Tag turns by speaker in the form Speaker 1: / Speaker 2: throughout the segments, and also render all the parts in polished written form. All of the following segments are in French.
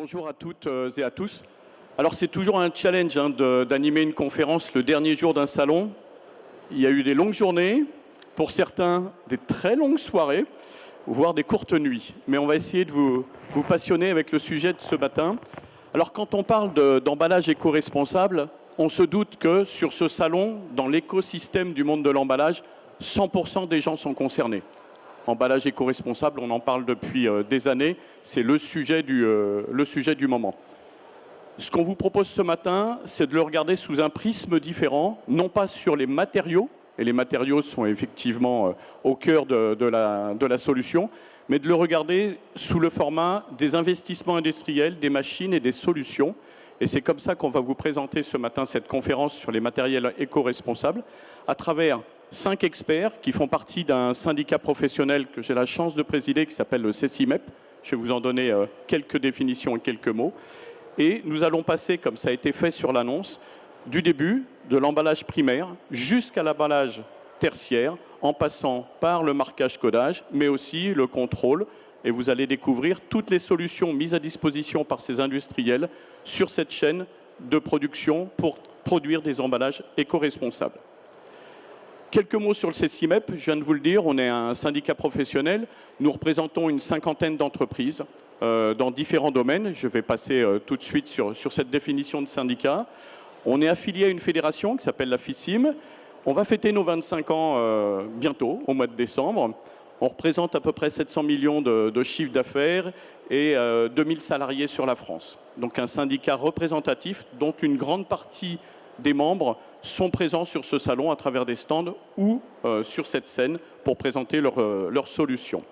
Speaker 1: Bonjour à toutes et à tous. Alors c'est toujours un challenge d'animer une conférence le dernier jour d'un salon. Il y a eu des longues journées, pour certains des très longues soirées, voire des courtes nuits. Mais on va essayer de vous passionner avec le sujet de ce matin. Alors quand on parle d'emballage éco-responsable, on se doute que sur ce salon, dans l'écosystème du monde de l'emballage, 100% des gens sont concernés. Emballage éco-responsable, on en parle depuis des années, c'est le sujet du moment. Ce qu'on vous propose ce matin, c'est de le regarder sous un prisme différent, non pas sur les matériaux, et les matériaux sont effectivement au cœur de la solution, mais de le regarder sous le format des investissements industriels, des machines et des solutions. Et c'est comme ça qu'on va vous présenter ce matin cette conférence sur les matériels éco-responsables à travers 5 experts qui font partie d'un syndicat professionnel que j'ai la chance de présider qui s'appelle le CECIMEP. Je vais vous en donner quelques définitions et quelques mots. Et nous allons passer, comme ça a été fait sur l'annonce, du début de l'emballage primaire jusqu'à l'emballage tertiaire, en passant par le marquage-codage, mais aussi le contrôle. Et vous allez découvrir toutes les solutions mises à disposition par ces industriels sur cette chaîne de production pour produire des emballages éco-responsables. Quelques mots sur le CECIMEP, je viens de vous le dire, on est un syndicat professionnel. Nous représentons une 50aine d'entreprises dans différents domaines. Je vais passer tout de suite sur cette définition de syndicat. On est affilié à une fédération qui s'appelle la FICIM. On va fêter nos 25 ans bientôt, au mois de décembre. On représente à peu près 700 millions de chiffres d'affaires et 2000 salariés sur la France. Donc un syndicat représentatif dont une grande partie des membres sont présents sur ce salon à travers des stands ou sur cette scène pour présenter leurs solutions.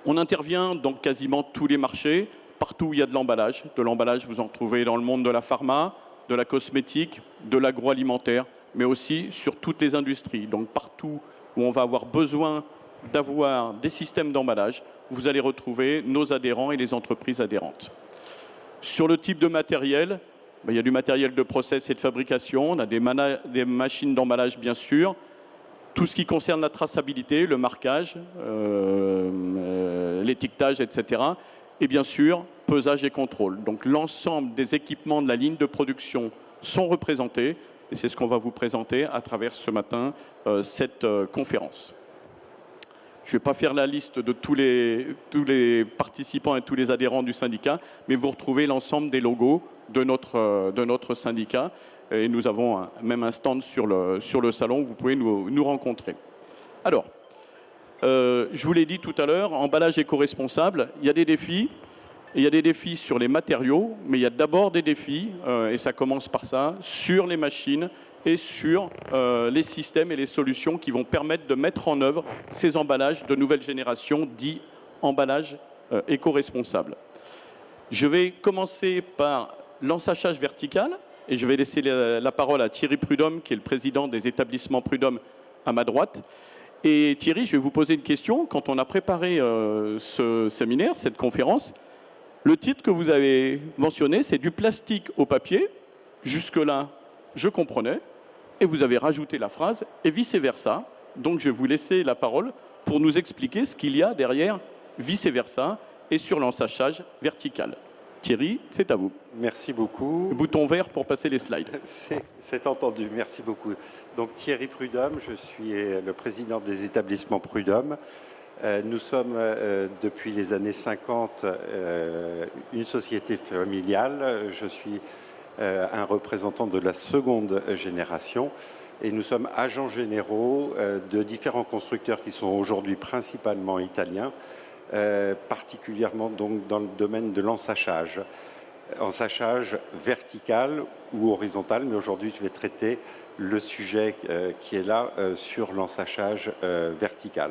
Speaker 1: On intervient dans quasiment tous les marchés, partout où il y a de l'emballage. De l'emballage, vous en trouvez dans le monde de la pharma, de la cosmétique, de l'agroalimentaire, mais aussi sur toutes les industries. Donc partout où on va avoir besoin d'avoir des systèmes d'emballage, vous allez retrouver nos adhérents et les entreprises adhérentes. Sur le type de matériel, il y a du matériel de process et de fabrication, on a des machines d'emballage bien sûr, tout ce qui concerne la traçabilité, le marquage, l'étiquetage, etc. Et bien sûr, pesage et contrôle. Donc l'ensemble des équipements de la ligne de production sont représentés et c'est ce qu'on va vous présenter à travers ce matin cette conférence. Je ne vais pas faire la liste de tous les participants et tous les adhérents du syndicat, mais vous retrouvez l'ensemble des logos de notre syndicat. Et nous avons même un stand sur le salon où vous pouvez nous rencontrer. Alors, je vous l'ai dit tout à l'heure, emballage éco-responsable, il y a des défis. Et il y a des défis sur les matériaux, mais il y a d'abord des défis, et ça commence par ça, sur les machines et sur les systèmes et les solutions qui vont permettre de mettre en œuvre ces emballages de nouvelle génération, dits emballages éco-responsables. Je vais commencer par l'ensachage vertical, et je vais laisser la parole à Thierry Prudhomme, qui est le président des établissements Prudhomme à ma droite. Et Thierry, je vais vous poser une question. Quand on a préparé ce séminaire, cette conférence, le titre que vous avez mentionné, c'est du plastique au papier. Jusque-là, je comprenais. Et vous avez rajouté la phrase et vice-versa. Donc, je vais vous laisser la parole pour nous expliquer ce qu'il y a derrière vice-versa et sur l'ensachage vertical. Thierry, c'est à vous.
Speaker 2: Merci beaucoup.
Speaker 1: Le bouton vert pour passer les slides.
Speaker 2: C'est entendu, merci beaucoup. Donc Thierry Prudhomme, je suis le président des établissements Prudhomme. Nous sommes depuis les années 50 une société familiale. Je suis un représentant de la seconde génération et nous sommes agents généraux de différents constructeurs qui sont aujourd'hui principalement italiens, particulièrement donc dans le domaine de l'ensachage. Ensachage vertical ou horizontal, mais aujourd'hui je vais traiter le sujet qui est là sur l'ensachage vertical.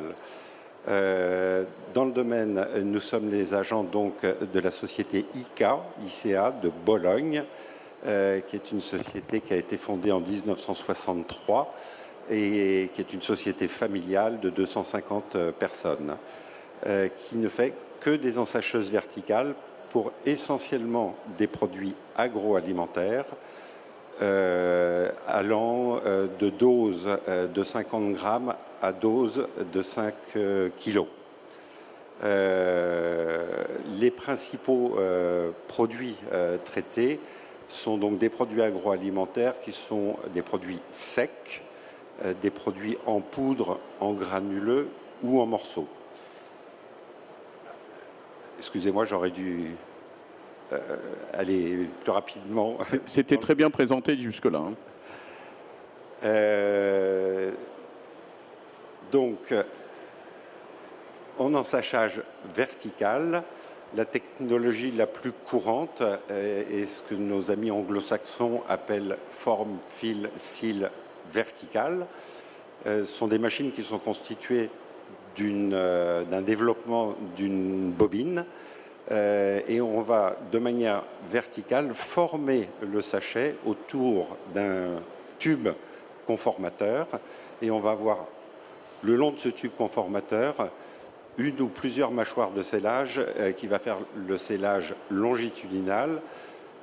Speaker 2: Dans le domaine, nous sommes les agents donc de la société ICA de Bologne, qui est une société qui a été fondée en 1963 et qui est une société familiale de 250 personnes, qui ne fait que des ensacheuses verticales pour essentiellement des produits agroalimentaires, allant de doses de 50 grammes à dose de 5 kilos. Les principaux produits traités sont donc des produits agroalimentaires qui sont des produits secs, des produits en poudre, en granuleux ou en morceaux. Excusez-moi, j'aurais dû aller plus rapidement.
Speaker 1: C'était très bien présenté jusque-là.
Speaker 2: Donc, en ensachage vertical, la technologie la plus courante est ce que nos amis anglo-saxons appellent forme, fil, seal vertical. Ce sont des machines qui sont constituées d'un développement d'une bobine et on va de manière verticale former le sachet autour d'un tube conformateur et on va avoir le long de ce tube conformateur une ou plusieurs mâchoires de scellage qui va faire le scellage longitudinal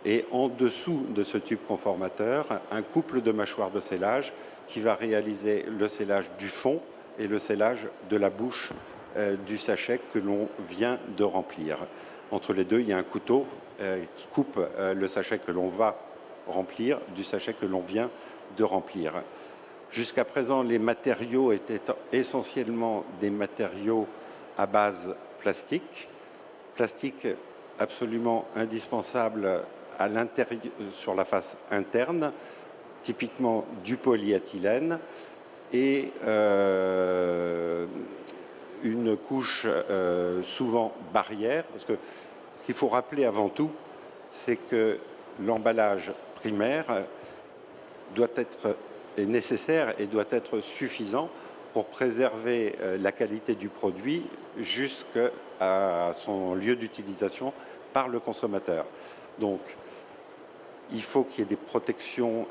Speaker 2: et en dessous de ce tube conformateur, un couple de mâchoires de scellage qui va réaliser le scellage du fond et le scellage de la bouche du sachet que l'on vient de remplir. Entre les deux, il y a un couteau qui coupe le sachet que l'on va remplir du sachet que l'on vient de remplir. Jusqu'à présent, les matériaux étaient essentiellement des matériaux à base plastique. Plastique absolument indispensable à l'intérieur, sur la face interne, typiquement du polyéthylène et une couche souvent barrière. Parce que ce qu'il faut rappeler avant tout, c'est que l'emballage primaire est nécessaire et doit être suffisant pour préserver la qualité du produit jusqu'à son lieu d'utilisation par le consommateur. Donc, il faut qu'il y ait des protections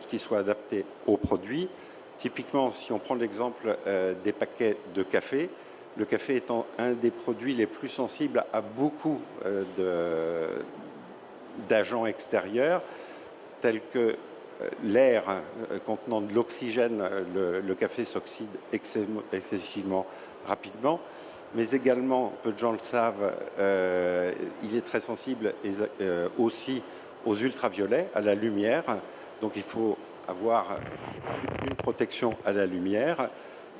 Speaker 2: qui soient adaptées aux produits. Typiquement, si on prend l'exemple des paquets de café, le café étant un des produits les plus sensibles à beaucoup d'agents extérieurs, tels que l'air contenant de l'oxygène, le café s'oxyde excessivement rapidement, mais également, peu de gens le savent, il est très sensible aussi aux ultraviolets, à la lumière. Donc il faut avoir une protection à la lumière.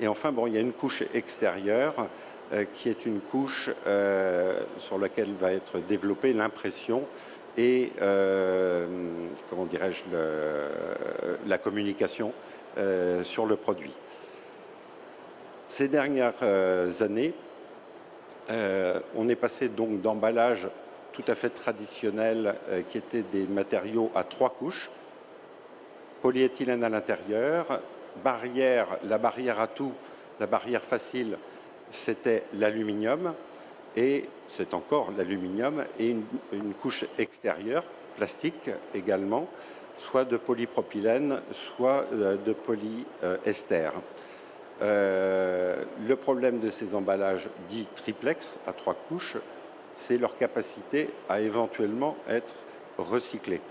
Speaker 2: Et enfin, bon, il y a une couche extérieure qui est une couche sur laquelle va être développée l'impression et, comment dirais-je, la communication sur le produit. Ces dernières années, on est passé donc d'emballages tout à fait traditionnels qui étaient des matériaux à 3 couches, polyéthylène à l'intérieur, la barrière à tout, la barrière facile, c'était l'aluminium, et c'est encore l'aluminium, et une couche extérieure, plastique également, soit de polypropylène, soit de polyester. Le problème de ces emballages dits triplex, à 3 couches, c'est leur capacité à éventuellement être recyclés.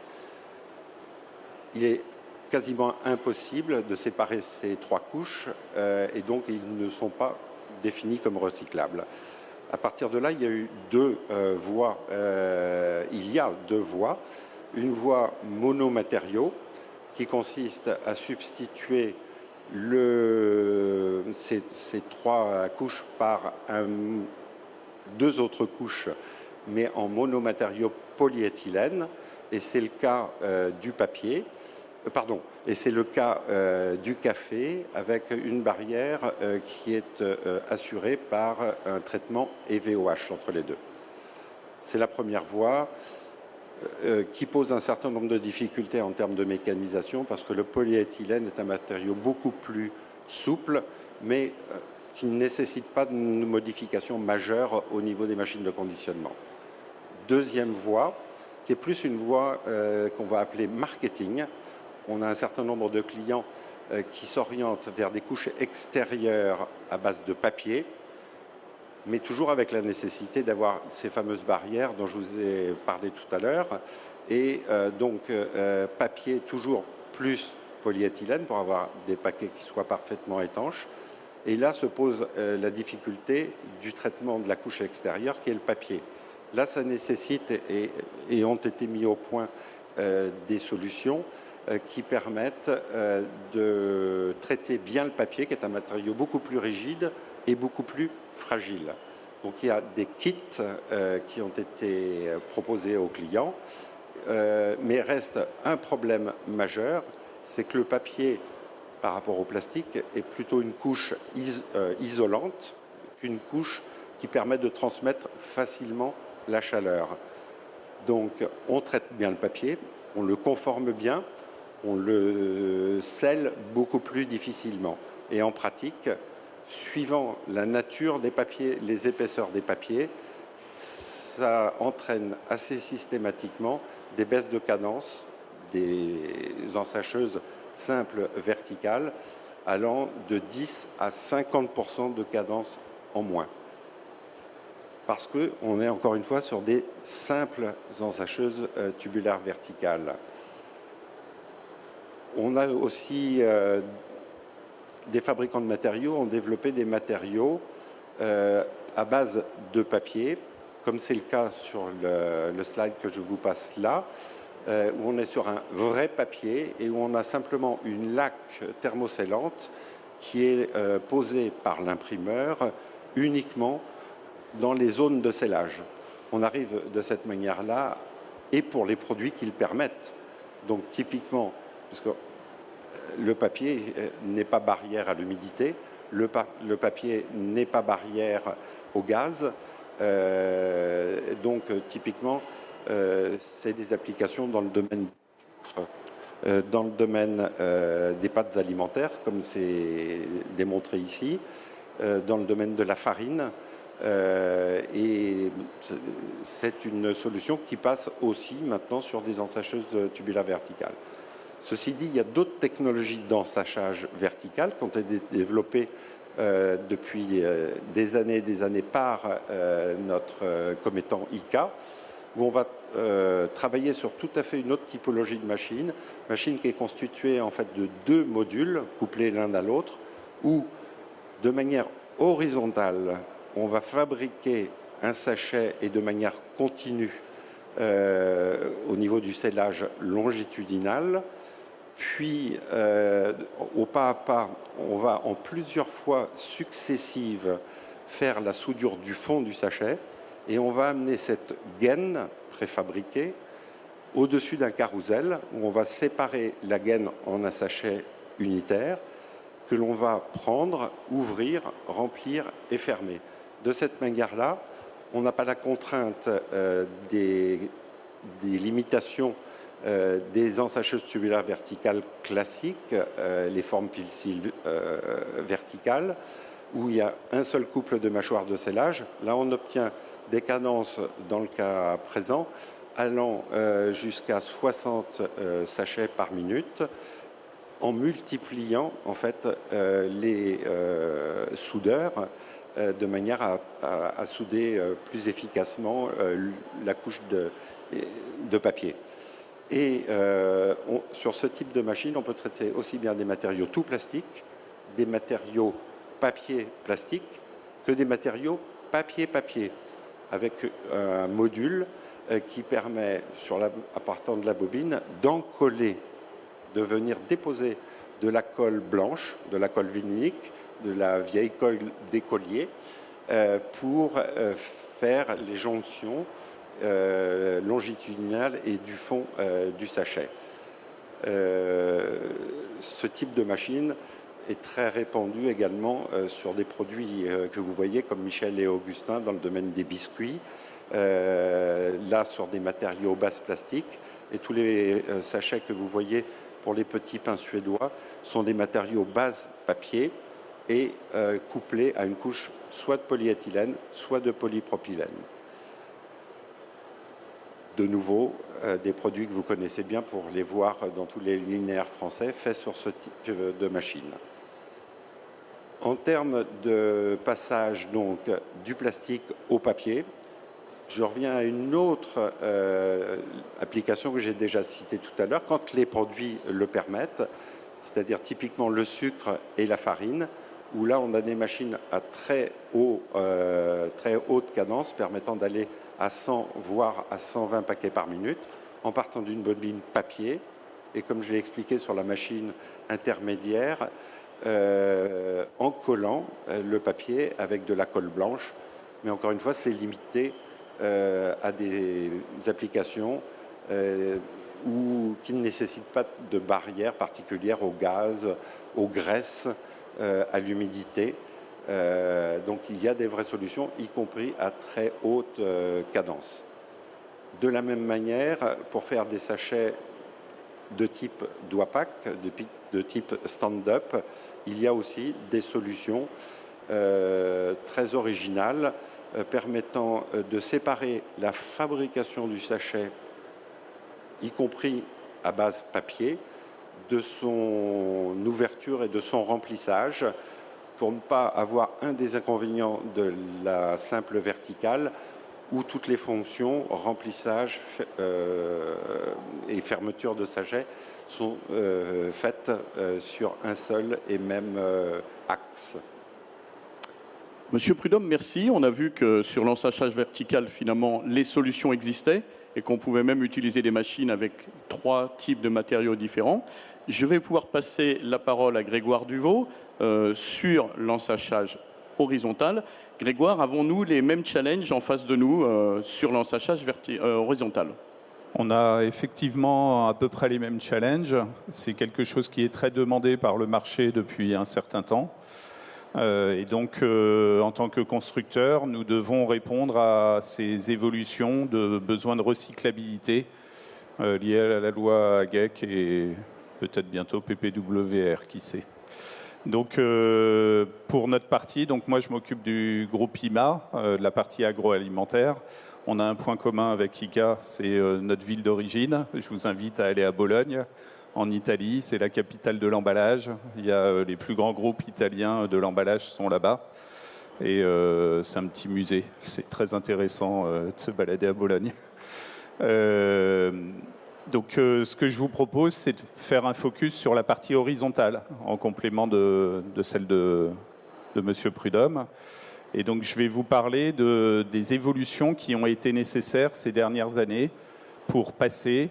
Speaker 2: Il est quasiment impossible de séparer ces 3 couches et donc ils ne sont pas définis comme recyclables. À partir de là, il y a eu 2 voies. Il y a 2 voies. Une voie monomatériaux qui consiste à substituer ces 3 couches par 2 autres couches, mais en monomatériaux polyéthylène. Et c'est le cas du papier. Et c'est le cas du café avec une barrière qui est assurée par un traitement EVOH entre les deux. C'est la première voie qui pose un certain nombre de difficultés en termes de mécanisation parce que le polyéthylène est un matériau beaucoup plus souple, mais qui ne nécessite pas de modification majeure au niveau des machines de conditionnement. Deuxième voie, qui est plus une voie qu'on va appeler marketing. On a un certain nombre de clients qui s'orientent vers des couches extérieures à base de papier, mais toujours avec la nécessité d'avoir ces fameuses barrières dont je vous ai parlé tout à l'heure. Et donc, papier toujours plus polyéthylène pour avoir des paquets qui soient parfaitement étanches. Et là se pose la difficulté du traitement de la couche extérieure qui est le papier. Là, ça nécessite et ont été mis au point des solutions qui permettent de traiter bien le papier, qui est un matériau beaucoup plus rigide et beaucoup plus fragile. Donc il y a des kits qui ont été proposés aux clients, mais reste un problème majeur, c'est que le papier, par rapport au plastique, est plutôt une couche isolante qu'une couche qui permet de transmettre facilement la chaleur. Donc on traite bien le papier, on le conforme bien, on le scelle beaucoup plus difficilement. Et en pratique, suivant la nature des papiers, les épaisseurs des papiers, ça entraîne assez systématiquement des baisses de cadence, des ensacheuses simples verticales allant de 10 à 50% de cadence en moins. Parce qu'on est encore une fois sur des simples ensacheuses tubulaires verticales. On a aussi des fabricants de matériaux ont développé des matériaux à base de papier, comme c'est le cas sur le slide que je vous passe là, où on est sur un vrai papier et où on a simplement une laque thermocellante qui est posée par l'imprimeur uniquement dans les zones de scellage. On arrive de cette manière-là et pour les produits qu'ils permettent. Donc typiquement, parce que le papier n'est pas barrière à l'humidité, le papier n'est pas barrière au gaz, donc typiquement c'est des applications dans le domaine des pâtes alimentaires, comme c'est démontré ici, dans le domaine de la farine, et c'est une solution qui passe aussi maintenant sur des ensacheuses tubulaires verticales. Ceci dit, il y a d'autres technologies d'ensachage vertical qui ont été développées depuis des années par notre commettant ICA, où on va travailler sur tout à fait une autre typologie de machine qui est constituée en fait de deux modules couplés l'un à l'autre, où de manière horizontale, on va fabriquer un sachet et de manière continue au niveau du scellage longitudinal. Puis, au pas à pas, on va en plusieurs fois successives faire la soudure du fond du sachet et on va amener cette gaine préfabriquée au-dessus d'un carrousel où on va séparer la gaine en un sachet unitaire que l'on va prendre, ouvrir, remplir et fermer. De cette manière-là, on n'a pas la contrainte des limitations des ensacheuses tubulaires verticales classiques, les formes fil-cils verticales, où il y a un seul couple de mâchoires de scellage. Là, on obtient des cadences, dans le cas présent, allant jusqu'à 60 sachets par minute, en multipliant en fait les soudeurs de manière à souder plus efficacement la couche de papier. Et sur ce type de machine, on peut traiter aussi bien des matériaux tout plastiques, des matériaux papier-plastique, que des matériaux papier-papier, avec un module qui permet, à partir de la bobine, d'encoller, de venir déposer de la colle blanche, de la colle vinylique, de la vieille colle d'écolier, pour faire les jonctions longitudinales et du fond du sachet. Ce type de machine est très répandu également sur des produits que vous voyez comme Michel et Augustin dans le domaine des biscuits, là sur des matériaux base plastique, et tous les sachets que vous voyez pour les petits pains suédois sont des matériaux base papier et couplés à une couche soit de polyéthylène, soit de polypropylène. De nouveau, des produits que vous connaissez bien pour les voir dans tous les linéaires français faits sur ce type de machine. En termes de passage donc du plastique au papier, je reviens à une autre application que j'ai déjà citée tout à l'heure, quand les produits le permettent, c'est-à-dire typiquement le sucre et la farine. où là on a des machines à très haute cadence permettant d'aller à 100 voire à 120 paquets par minute en partant d'une bobine papier et comme je l'ai expliqué sur la machine intermédiaire en collant le papier avec de la colle blanche, mais encore une fois c'est limité à des applications qui ne nécessitent pas de barrière particulière au gaz, aux graisses, à l'humidité. Donc il y a des vraies solutions, y compris à très haute cadence. De la même manière, pour faire des sachets de type doigt-pack, de type stand-up, il y a aussi des solutions très originales permettant de séparer la fabrication du sachet, y compris à base papier, de son ouverture et de son remplissage, pour ne pas avoir un des inconvénients de la simple verticale, où toutes les fonctions, remplissage et fermeture de sachet, sont faites sur un seul et même axe.
Speaker 1: Monsieur Prudhomme, merci. On a vu que sur l'ensachage vertical, finalement, les solutions existaient et qu'on pouvait même utiliser des machines avec 3 types de matériaux différents. Je vais pouvoir passer la parole à Grégoire Duvaux sur l'ensachage horizontal. Grégoire, avons-nous les mêmes challenges en face de nous sur l'ensachage horizontal ?
Speaker 3: On a effectivement à peu près les mêmes challenges. C'est quelque chose qui est très demandé par le marché depuis un certain temps. Et donc, en tant que constructeur, nous devons répondre à ces évolutions de besoins de recyclabilité liées à la loi AGEC et peut-être bientôt PPWR, qui sait. Donc, pour notre partie, donc moi je m'occupe du groupe IMA, de la partie agroalimentaire. On a un point commun avec ICA, c'est notre ville d'origine. Je vous invite à aller à Bologne, en Italie. C'est la capitale de l'emballage. Il y a les plus grands groupes italiens de l'emballage sont là-bas. Et c'est un petit musée. C'est très intéressant de se balader à Bologne. Donc, ce que je vous propose, c'est de faire un focus sur la partie horizontale, en complément de celle de Monsieur Prudhomme. Et donc, je vais vous parler des évolutions qui ont été nécessaires ces dernières années pour passer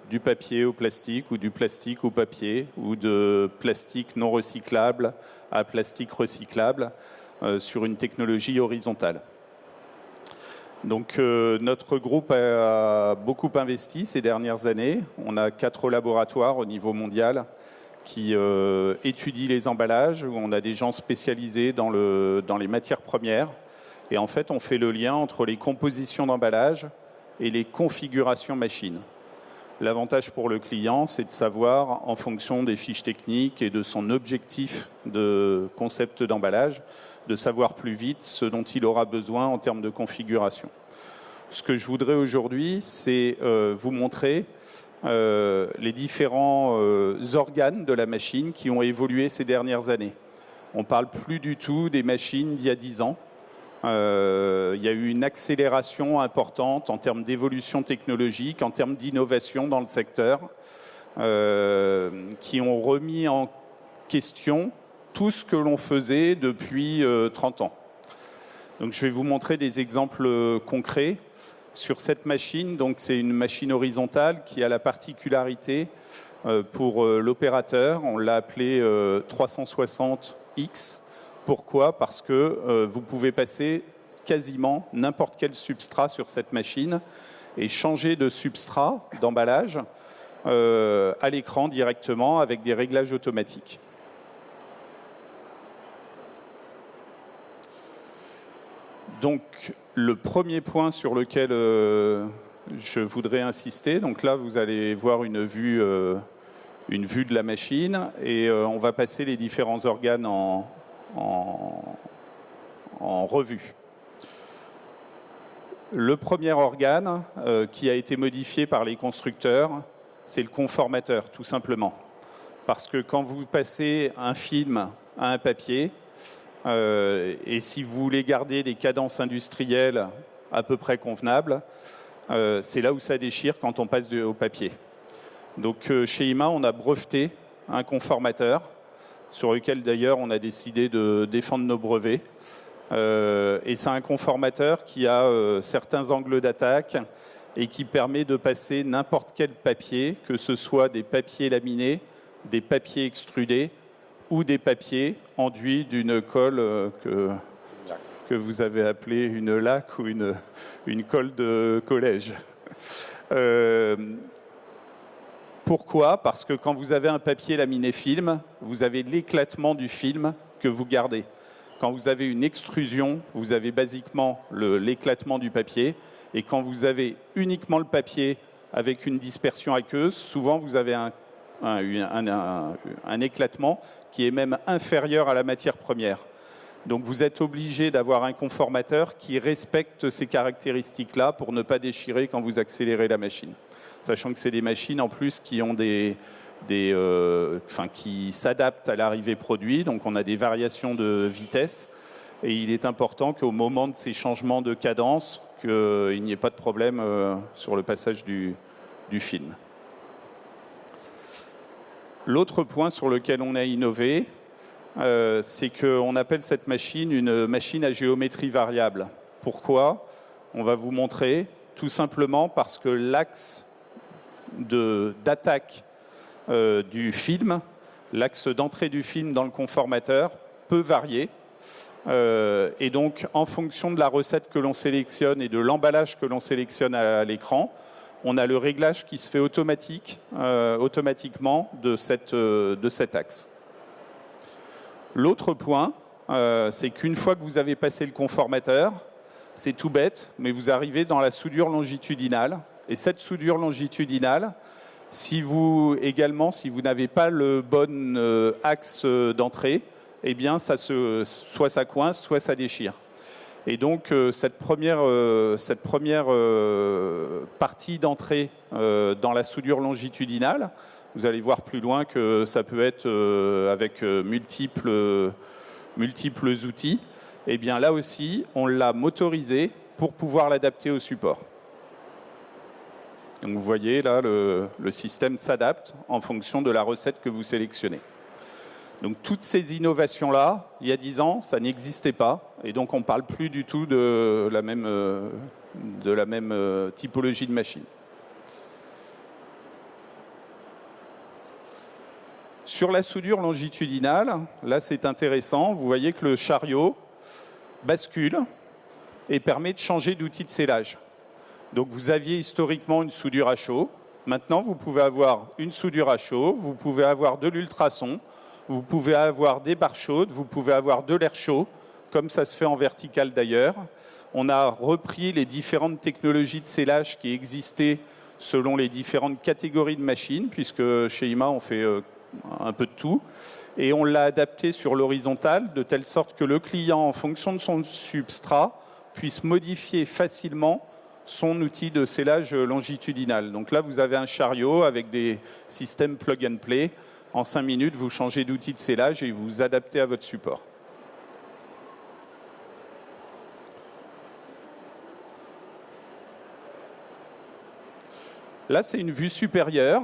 Speaker 3: du papier au plastique ou du plastique au papier ou de plastique non recyclable à plastique recyclable sur une technologie horizontale. Donc notre groupe a beaucoup investi ces dernières années. On a 4 laboratoires au niveau mondial qui étudient les emballages, où on a des gens spécialisés dans les matières premières. Et en fait, on fait le lien entre les compositions d'emballage et les configurations machines. L'avantage pour le client, c'est de savoir, en fonction des fiches techniques et de son objectif de concept d'emballage, de savoir plus vite ce dont il aura besoin en termes de configuration. Ce que je voudrais aujourd'hui, c'est vous montrer les différents organes de la machine qui ont évolué ces dernières années. On ne parle plus du tout des machines d'il y a 10 ans. Il y a eu une accélération importante en termes d'évolution technologique, en termes d'innovation dans le secteur, qui ont remis en question tout ce que l'on faisait depuis 30 ans. Donc, je vais vous montrer des exemples concrets sur cette machine. Donc, c'est une machine horizontale qui a la particularité pour l'opérateur, on l'a appelée 360X. Pourquoi ? Parce que vous pouvez passer quasiment n'importe quel substrat sur cette machine et changer de substrat, d'emballage, à l'écran directement avec des réglages automatiques. Donc, le premier point sur lequel je voudrais insister, donc là, vous allez voir une vue de la machine et on va passer les différents organes en revue. Le premier organe qui a été modifié par les constructeurs, c'est le conformateur, tout simplement. Parce que quand vous passez un film à un papier, et si vous voulez garder des cadences industrielles à peu près convenables, c'est là où ça déchire quand on passe au papier. Donc chez IMA, on a breveté un conformateur sur lequel d'ailleurs on a décidé de défendre nos brevets. Et c'est un conformateur qui a certains angles d'attaque et qui permet de passer n'importe quel papier, que ce soit des papiers laminés, des papiers extrudés ou des papiers enduits d'une colle que vous avez appelée une laque ou une colle de collège. Pourquoi ? Parce que quand vous avez un papier laminé film, vous avez l'éclatement du film que vous gardez. Quand vous avez une extrusion, vous avez basiquement l'éclatement du papier. Et quand vous avez uniquement le papier avec une dispersion aqueuse, souvent vous avez un éclatement qui est même inférieur à la matière première. Donc vous êtes obligé d'avoir un conformateur qui respecte ces caractéristiques-là pour ne pas déchirer quand vous accélérez la machine. Sachant que c'est des machines en plus qui ont qui s'adaptent à l'arrivée produit, donc on a des variations de vitesse. Et il est important qu'au moment de ces changements de cadence, qu'il n'y ait pas de problème sur le passage du film. L'autre point sur lequel on a innové, c'est qu'on appelle cette machine une machine à géométrie variable. Pourquoi ? On va vous montrer, tout simplement parce que l'axe d'attaque du film, l'axe d'entrée du film dans le conformateur peut varier. Et donc, en fonction de la recette que l'on sélectionne et de l'emballage que l'on sélectionne à l'écran, on a le réglage qui se fait automatiquement de cet axe. L'autre point, c'est qu'une fois que vous avez passé le conformateur, c'est tout bête, mais vous arrivez dans la soudure longitudinale. Et cette soudure longitudinale, si vous n'avez pas le bon axe d'entrée, eh bien, soit ça coince, soit ça déchire. Et donc, cette première partie d'entrée dans la soudure longitudinale, vous allez voir plus loin que ça peut être avec multiples outils. Eh bien, là aussi, on l'a motorisé pour pouvoir l'adapter au support. Donc, vous voyez, là, le système s'adapte en fonction de la recette que vous sélectionnez. Donc, toutes ces innovations-là, il y a 10 ans, ça n'existait pas. Et donc, on ne parle plus du tout de la même typologie de machine. Sur la soudure longitudinale, là, c'est intéressant. Vous voyez que le chariot bascule et permet de changer d'outil de scellage. Donc, vous aviez historiquement une soudure à chaud. Maintenant, vous pouvez avoir une soudure à chaud, vous pouvez avoir de l'ultrason, vous pouvez avoir des barres chaudes, vous pouvez avoir de l'air chaud, comme ça se fait en vertical d'ailleurs. On a repris les différentes technologies de scellage qui existaient selon les différentes catégories de machines, puisque chez IMA, on fait un peu de tout. Et on l'a adapté sur l'horizontale, de telle sorte que le client, en fonction de son substrat, puisse modifier facilement son outil de scellage longitudinal. Donc là, vous avez un chariot avec des systèmes plug and play. En 5 minutes, vous changez d'outil de scellage et vous adaptez à votre support. Là, c'est une vue supérieure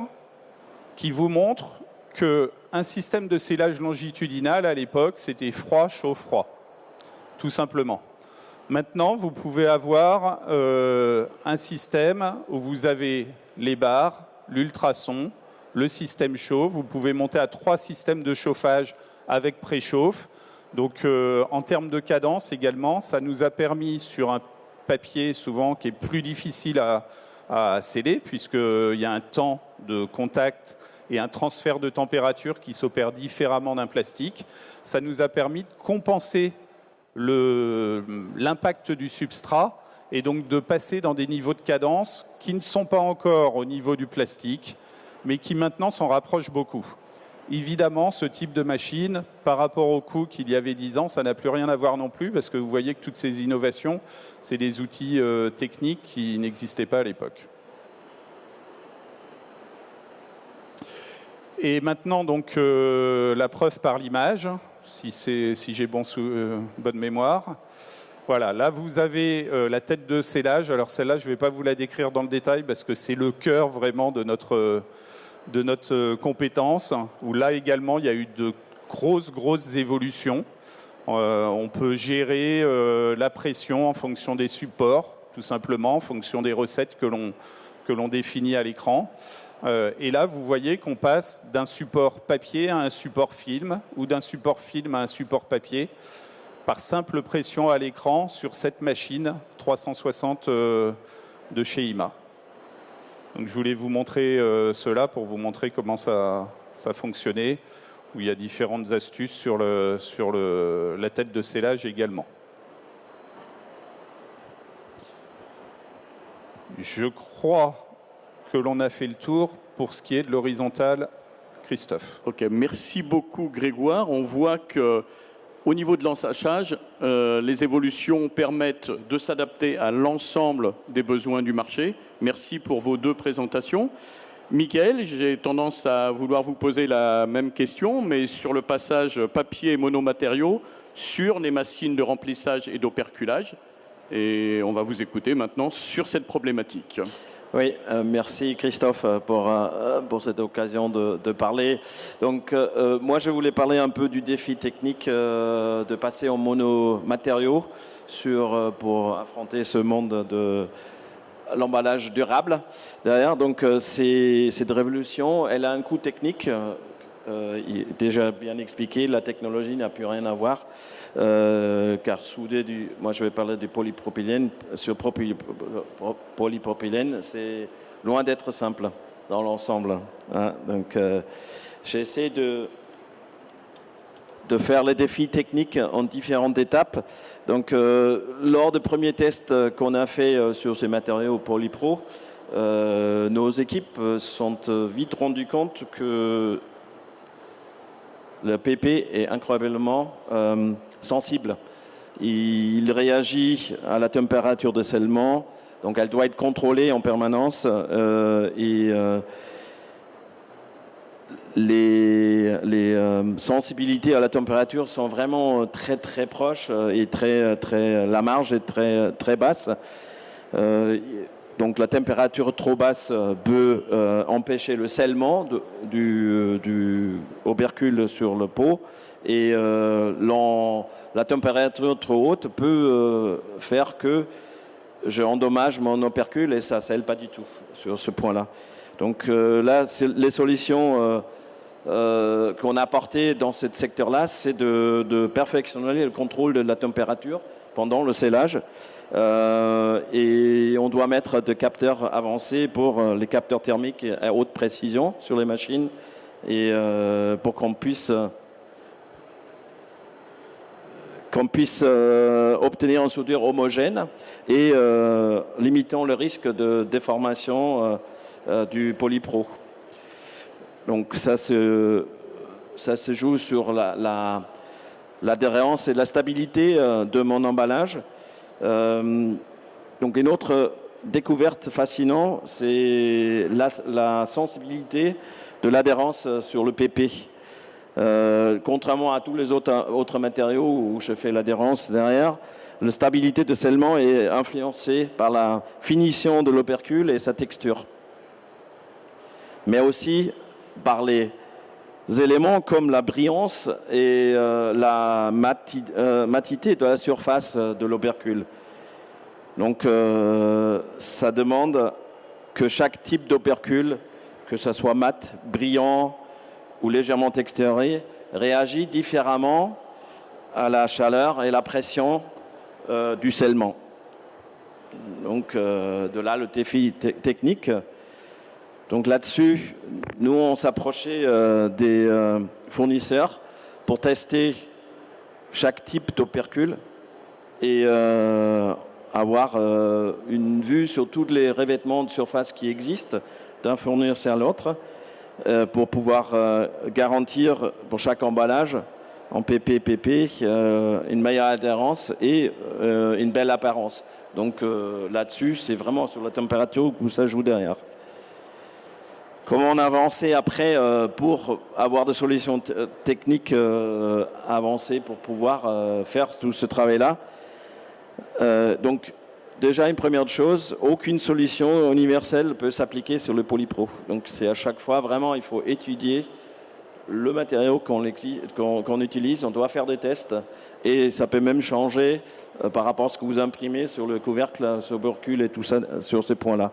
Speaker 3: qui vous montre qu'un système de scellage longitudinal, à l'époque, c'était froid, chaud, froid, tout simplement. Maintenant, vous pouvez avoir un système où vous avez les barres, l'ultrason, le système chaud. Vous pouvez monter à 3 systèmes de chauffage avec préchauffe. Donc, en termes de cadence également, ça nous a permis, sur un papier souvent qui est plus difficile à sceller, puisqu'il y a un temps de contact et un transfert de température qui s'opère différemment d'un plastique, ça nous a permis de compenser l'impact du substrat et donc de passer dans des niveaux de cadence qui ne sont pas encore au niveau du plastique, mais qui maintenant s'en rapprochent beaucoup. Évidemment, ce type de machine, par rapport au coût qu'il y avait 10 ans, ça n'a plus rien à voir non plus, parce que vous voyez que toutes ces innovations, c'est des outils techniques qui n'existaient pas à l'époque. Et maintenant, donc, la preuve par l'image, si j'ai bonne mémoire. Voilà, là, vous avez la tête de scellage. Alors, celle-là, je ne vais pas vous la décrire dans le détail, parce que c'est le cœur vraiment de notre compétence, où là également il y a eu de grosses évolutions. On peut gérer la pression en fonction des supports, tout simplement, en fonction des recettes que l'on définit à l'écran. Et là, vous voyez qu'on passe d'un support papier à un support film, ou d'un support film à un support papier, par simple pression à l'écran sur cette machine 360 de chez IMA. Donc je voulais vous montrer cela pour vous montrer comment ça fonctionnait, où il y a différentes astuces sur la tête de scellage également. Je crois que l'on a fait le tour pour ce qui est de l'horizontale. Christophe.
Speaker 1: Ok, merci beaucoup Grégoire. On voit que au niveau de l'ensachage, les évolutions permettent de s'adapter à l'ensemble des besoins du marché. Merci pour vos 2 présentations. Michael, j'ai tendance à vouloir vous poser la même question, mais sur le passage papier et monomatériaux sur les machines de remplissage et d'operculage. Et on va vous écouter maintenant sur cette problématique.
Speaker 4: Oui, merci Christophe pour cette occasion de parler. Donc, moi, je voulais parler un peu du défi technique de passer en monomatériaux pour affronter ce monde de l'emballage durable derrière. Donc, cette révolution, elle a un coût technique. Déjà bien expliqué, la technologie n'a plus rien à voir. Car moi je vais parler du polypropylène. Sur polypropylène, c'est loin d'être simple dans l'ensemble. Hein. Donc j'ai essayé de faire les défis techniques en différentes étapes. Donc lors des premiers tests qu'on a fait sur ces matériaux polypro, nos équipes sont vite rendues compte que le PP est incroyablement sensible. Il réagit à la température de scellement, donc elle doit être contrôlée en permanence. Les sensibilités à la température sont vraiment très très proches et la marge est très basse. Donc la température trop basse peut empêcher le scellement du opercule sur le pot, et la température trop haute peut faire que j'endommage mon opercule et ça ne scelle pas du tout sur ce point-là. Donc là, les solutions qu'on a apportées dans ce secteur-là, c'est de perfectionner le contrôle de la température pendant le scellage. Et on doit mettre des capteurs avancés pour les capteurs thermiques à haute précision sur les machines, et pour qu'on puisse obtenir une soudure homogène et limitant le risque de déformation du polypro. Donc ça se joue sur l'adhérence et la stabilité de mon emballage. Donc une autre découverte fascinante, c'est la sensibilité de l'adhérence sur le PP. Contrairement à tous les autres matériaux où je fais l'adhérence derrière, la stabilité de scellement est influencée par la finition de l'opercule et sa texture, mais aussi par les éléments comme la brillance et la matité de la surface de l'opercule. Donc ça demande que chaque type d'opercule, que ce soit mat, brillant ou légèrement texturé, réagit différemment à la chaleur et la pression du scellement. Donc de là le défi technique. Donc là-dessus, nous on s'approchait des fournisseurs pour tester chaque type d'opercule et avoir une vue sur tous les revêtements de surface qui existent d'un fournisseur à l'autre, pour pouvoir garantir pour chaque emballage en PP, une meilleure adhérence et une belle apparence. Donc là-dessus, c'est vraiment sur la température où ça joue derrière. Comment on a avancé après pour avoir des solutions techniques avancées pour pouvoir faire tout ce travail-là. Donc déjà, une première chose, aucune solution universelle peut s'appliquer sur le polypro. Donc c'est à chaque fois, vraiment, il faut étudier le matériau qu'on utilise, on doit faire des tests et ça peut même changer par rapport à ce que vous imprimez sur le couvercle, sur le opercule et tout ça, sur ces points-là.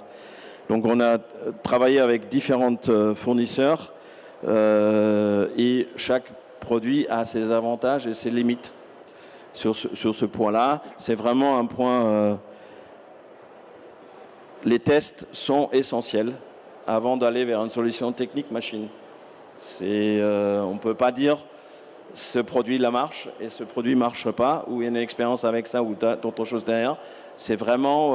Speaker 4: Donc on a travaillé avec différents fournisseurs et chaque produit a ses avantages et ses limites sur ce point-là. C'est vraiment un point... les tests sont essentiels avant d'aller vers une solution technique machine. On ne peut pas dire ce produit la marche et ce produit ne marche pas, ou il y a une expérience avec ça ou d'autres choses derrière. C'est vraiment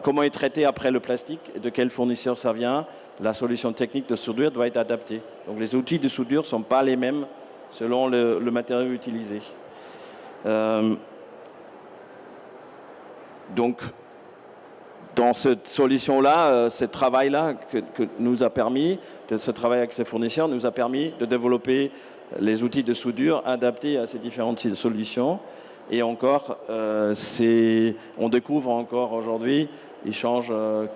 Speaker 4: comment est traité après le plastique et de quel fournisseur ça vient. La solution technique de soudure doit être adaptée. Donc les outils de soudure ne sont pas les mêmes selon le matériau utilisé. Donc, dans cette solution-là, ce travail-là que nous a permis, ce travail avec ces fournisseurs, nous a permis de développer les outils de soudure adaptés à ces différentes solutions. Et encore, on découvre encore aujourd'hui, ils changent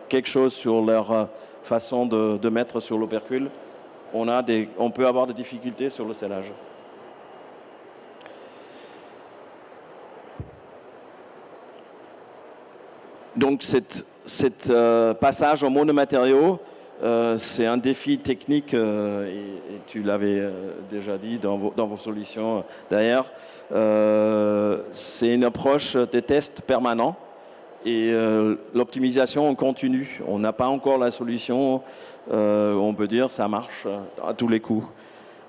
Speaker 4: quelque chose sur leur façon de mettre sur l'opercule. On peut avoir des difficultés sur le scellage. Donc, cette passage au monomatériau, c'est un défi technique, et tu l'avais déjà dit dans vos solutions d'ailleurs. C'est une approche des tests permanents et l'optimisation en continu. On n'a pas encore la solution, on peut dire ça marche à tous les coups.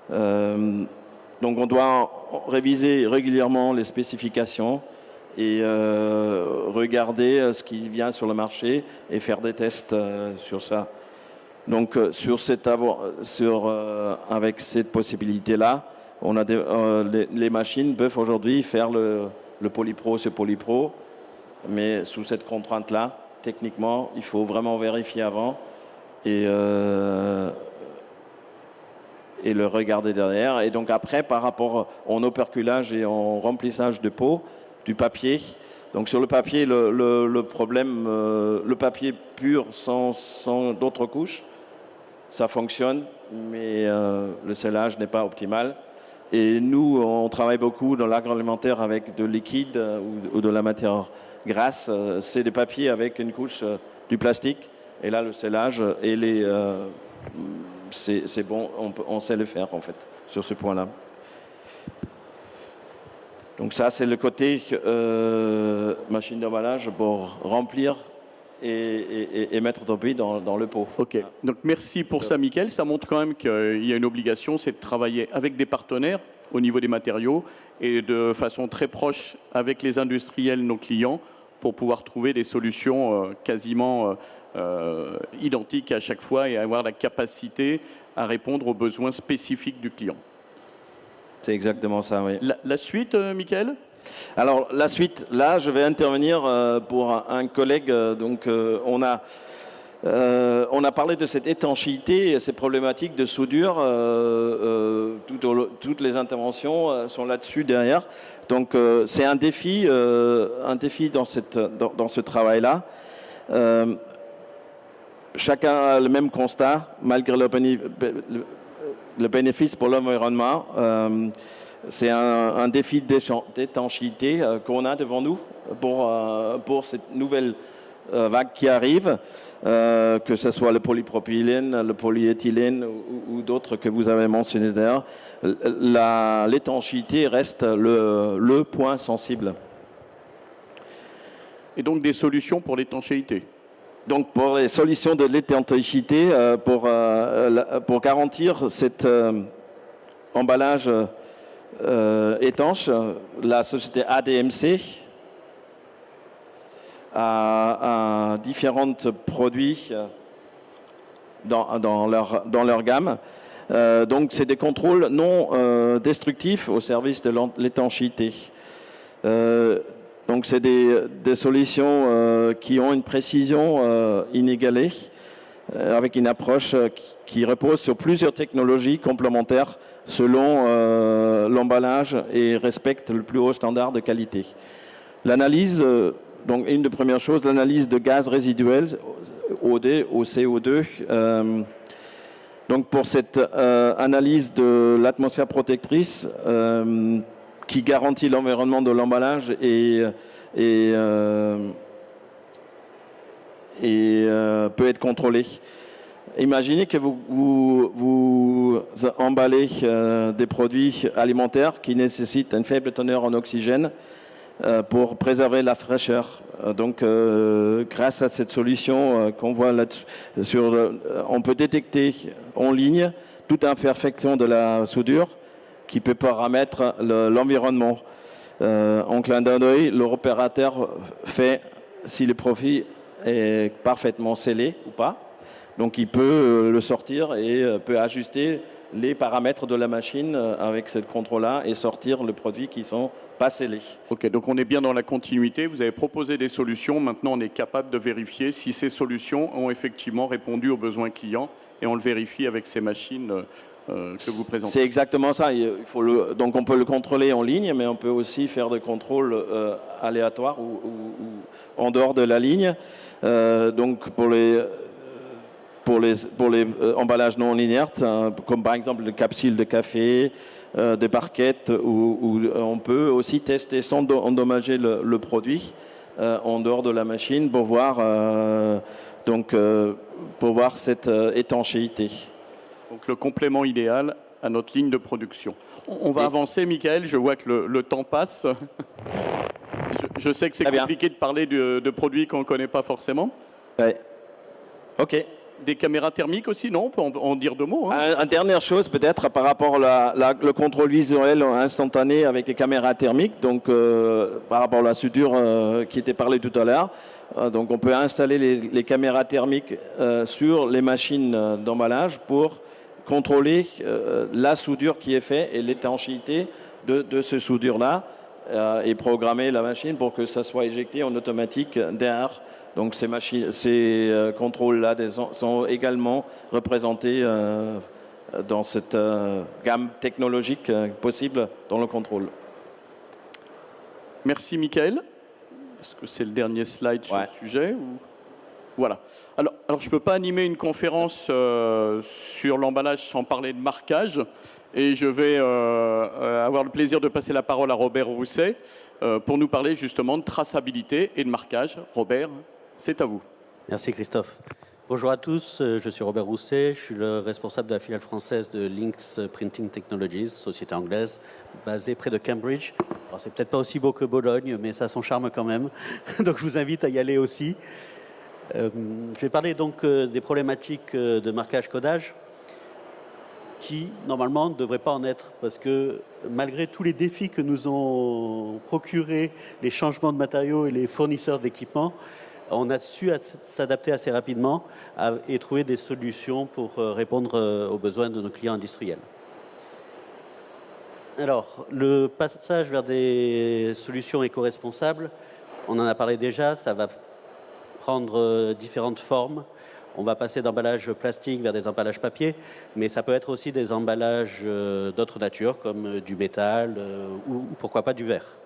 Speaker 4: Donc, on doit réviser régulièrement les spécifications et regarder ce qui vient sur le marché et faire des tests sur ça. Donc avec cette possibilité-là, les machines peuvent aujourd'hui faire le Polypro sur Polypro, mais sous cette contrainte-là, techniquement, il faut vraiment vérifier avant et le regarder derrière. Et donc après, par rapport au operculage et au remplissage de peau, du papier. Donc sur le papier, le problème, le papier pur sans d'autres couches, ça fonctionne, mais le scellage n'est pas optimal. Et nous, on travaille beaucoup dans l'agroalimentaire avec de liquide ou de la matière grasse. C'est des papiers avec une couche du plastique. Et là, le scellage, c'est bon, on sait le faire en fait, sur ce point-là. Donc ça, c'est le côté machine d'emballage pour remplir et mettre ton pays dans le pot.
Speaker 1: Ok, donc merci pour ça, Mickaël. Ça montre quand même qu'il y a une obligation, c'est de travailler avec des partenaires au niveau des matériaux et de façon très proche avec les industriels, nos clients, pour pouvoir trouver des solutions quasiment identiques à chaque fois et avoir la capacité à répondre aux besoins spécifiques du client.
Speaker 4: C'est exactement ça, oui.
Speaker 1: La suite, Mickaël ?
Speaker 4: Alors, la suite, là, je vais intervenir pour un collègue. Donc, on a parlé de cette étanchéité et ces problématiques de soudure. Toutes les interventions sont là-dessus derrière. Donc, c'est un défi dans ce travail-là. Chacun a le même constat, malgré le bénéfice pour l'environnement. C'est un défi d'étanchéité qu'on a devant nous pour cette nouvelle vague qui arrive, que ce soit le polypropylène, le polyéthylène ou d'autres que vous avez mentionnés d'ailleurs. L'étanchéité reste le point sensible.
Speaker 1: Et donc des solutions pour l'étanchéité.
Speaker 4: Donc pour les solutions de l'étanchéité, pour garantir cet emballage étanche, la société ADMC a différents produits dans leur gamme. Donc c'est des contrôles non destructifs au service de l'étanchéité. Donc c'est des solutions qui ont une précision inégalée, avec une approche qui repose sur plusieurs technologies complémentaires selon l'emballage et respecte le plus haut standard de qualité. L'analyse, donc une des premières choses, l'analyse de gaz résiduels, OD, au CO2. Donc pour cette analyse de l'atmosphère protectrice qui garantit l'environnement de l'emballage et peut être contrôlée. Imaginez que vous emballez des produits alimentaires qui nécessitent une faible teneur en oxygène pour préserver la fraîcheur. Donc, grâce à cette solution qu'on voit là-dessus, on peut détecter en ligne toute imperfection de la soudure qui peut paramètre l'environnement. En clin d'œil, l'opérateur fait si le produit est parfaitement scellé ou pas. Donc il peut le sortir et peut ajuster les paramètres de la machine avec ce contrôle-là et sortir le produit qui ne sont pas scellés.
Speaker 1: Ok, donc on est bien dans la continuité. Vous avez proposé des solutions. Maintenant, on est capable de vérifier si ces solutions ont effectivement répondu aux besoins clients et on le vérifie avec ces machines que vous présentez.
Speaker 4: C'est exactement ça. Donc on peut le contrôler en ligne, mais on peut aussi faire des contrôles aléatoires ou en dehors de la ligne. Donc pour les emballages non inertes, comme par exemple les capsules de café, des barquettes, où on peut aussi tester sans endommager le produit en dehors de la machine pour voir cette étanchéité.
Speaker 1: Donc le complément idéal à notre ligne de production. On va avancer, Michael, je vois que le temps passe. Je sais que c'est compliqué de parler de produits qu'on ne connaît pas forcément.
Speaker 4: Ouais. Ok.
Speaker 1: Des caméras thermiques aussi, non? On peut en dire deux mots. Hein.
Speaker 4: Une dernière chose peut-être par rapport le contrôle visuel instantané avec les caméras thermiques, donc par rapport à la soudure qui était parlé tout à l'heure. Donc on peut installer les caméras thermiques sur les machines d'emballage pour contrôler la soudure qui est faite et l'étanchéité de ce soudure-là et programmer la machine pour que ça soit éjecté en automatique derrière. Donc ces contrôles-là sont également représentés dans cette gamme technologique possible dans le contrôle.
Speaker 1: Merci Michael. Est-ce que c'est le dernier slide sur le sujet ou... Voilà. Alors je ne peux pas animer une conférence sur l'emballage sans parler de marquage. Et je vais avoir le plaisir de passer la parole à Robert Rousset pour nous parler justement de traçabilité et de marquage. Robert, c'est à vous.
Speaker 5: Merci Christophe. Bonjour à tous, je suis Robert Rousset, je suis le responsable de la filiale française de Lynx Printing Technologies, société anglaise basée près de Cambridge. Alors c'est peut-être pas aussi beau que Bologne, mais ça a son charme quand même. Donc je vous invite à y aller aussi. Je vais parler donc des problématiques de marquage-codage qui, normalement, ne devraient pas en être parce que malgré tous les défis que nous ont procurés les changements de matériaux et les fournisseurs d'équipements, on a su s'adapter assez rapidement et trouver des solutions pour répondre aux besoins de nos clients industriels. Alors, le passage vers des solutions éco-responsables, on en a parlé déjà, ça va prendre différentes formes. On va passer d'emballages plastique vers des emballages papier, mais ça peut être aussi des emballages d'autres natures, comme du métal ou pourquoi pas du verre.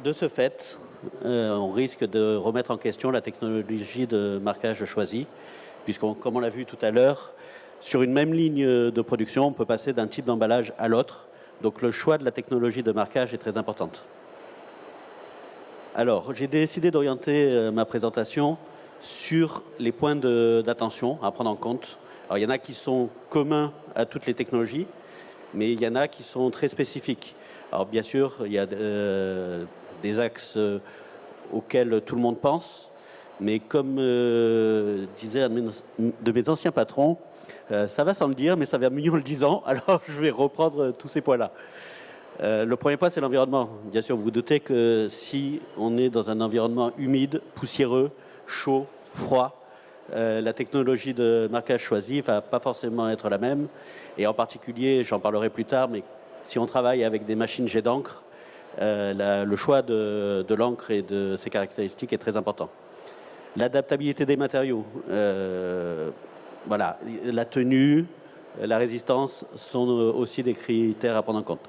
Speaker 5: De ce fait, on risque de remettre en question la technologie de marquage choisie, puisqu'on, comme on l'a vu tout à l'heure, sur une même ligne de production, on peut passer d'un type d'emballage à l'autre. Donc le choix de la technologie de marquage est très important. Alors, j'ai décidé d'orienter ma présentation sur les points d'attention à prendre en compte. Alors, il y en a qui sont communs à toutes les technologies, mais il y en a qui sont très spécifiques. Alors, bien sûr, il y a des axes auxquels tout le monde pense, mais comme disait un de mes anciens patrons, ça va sans le dire, mais ça va mieux en le disant, alors je vais reprendre tous ces points-là. Le premier point, c'est l'environnement. Bien sûr, vous vous doutez que si on est dans un environnement humide, poussiéreux, chaud, froid, la technologie de marquage choisie ne va pas forcément être la même. Et en particulier, j'en parlerai plus tard, mais si on travaille avec des machines jet d'encre, le choix de l'encre et de ses caractéristiques est très important. L'adaptabilité des matériaux, voilà, la tenue, la résistance sont aussi des critères à prendre en compte.